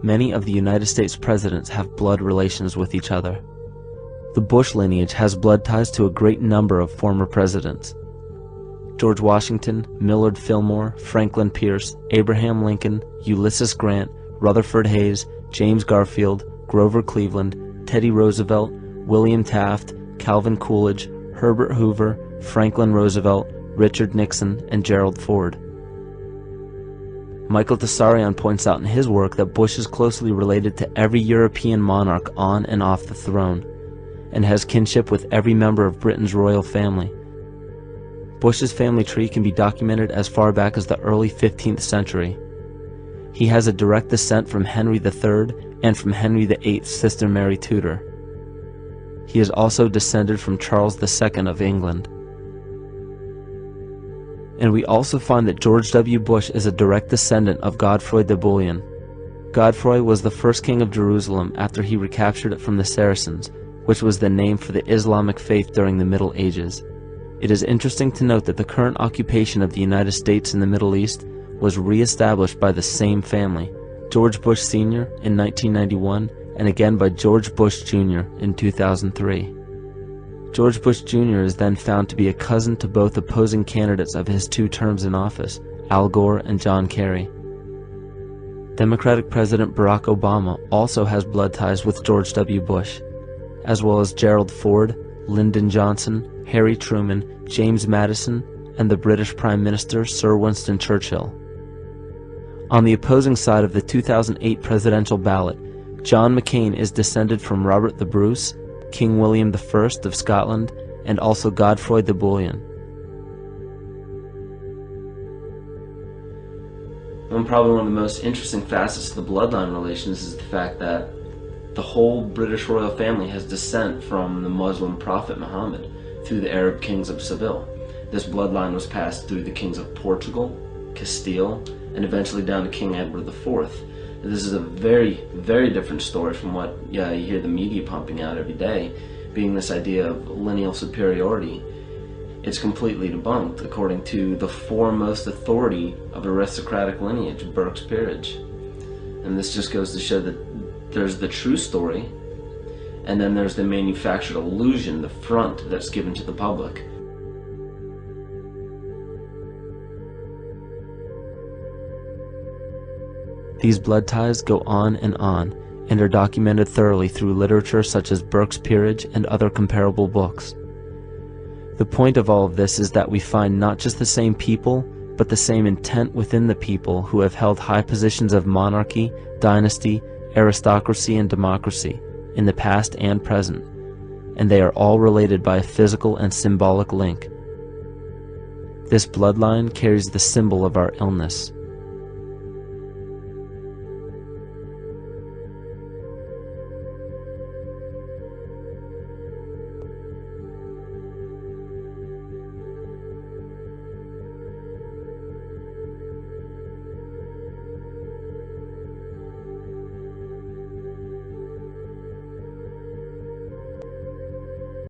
many of the United States presidents have blood relations with each other. The Bush lineage has blood ties to a great number of former presidents. George Washington, Millard Fillmore, Franklin Pierce, Abraham Lincoln, Ulysses Grant, Rutherford Hayes, James Garfield, Grover Cleveland, Teddy Roosevelt, William Taft, Calvin Coolidge, Herbert Hoover, Franklin Roosevelt, Richard Nixon, and Gerald Ford. Michael Tessarion points out in his work that Bush is closely related to every European monarch on and off the throne, and has kinship with every member of Britain's royal family. Bush's family tree can be documented as far back as the early 15th century. He has a direct descent from Henry III and from Henry VIII's sister Mary Tudor. He is also descended from Charles II of England. And we also find that George W. Bush is a direct descendant of Godfrey de Bouillon. Godfrey was the first king of Jerusalem after he recaptured it from the Saracens, which was the name for the Islamic faith during the Middle Ages. It is interesting to note that the current occupation of the United States in the Middle East was re-established by the same family, George Bush Sr. in 1991, and again by George Bush Jr. in 2003. George Bush Jr. is then found to be a cousin to both opposing candidates of his 2 terms in office, Al Gore and John Kerry. Democratic President Barack Obama also has blood ties with George W. Bush, as well as Gerald Ford, Lyndon Johnson, Harry Truman, James Madison, and the British Prime Minister Sir Winston Churchill. On the opposing side of the 2008 presidential ballot, John McCain is descended from Robert the Bruce, King William I of Scotland, and also Godfrey de Bouillon. Probably one of the most interesting facets of the bloodline relations is the fact that the whole British royal family has descent from the Muslim prophet Muhammad through the Arab kings of Seville. This bloodline was passed through the kings of Portugal, Castile, and eventually down to King Edward IV. And this is a very, very different story from what you hear the media pumping out every day, being this idea of lineal superiority. It's completely debunked according to the foremost authority of aristocratic lineage, Burke's peerage. And this just goes to show that there's the true story, and then there's the manufactured illusion, the front that's given to the public. These blood ties go on and are documented thoroughly through literature such as Burke's Peerage and other comparable books. The point of all of this is that we find not just the same people, but the same intent within the people who have held high positions of monarchy, dynasty, aristocracy, and democracy in the past and present, and they are all related by a physical and symbolic link. This bloodline carries the symbol of our illness,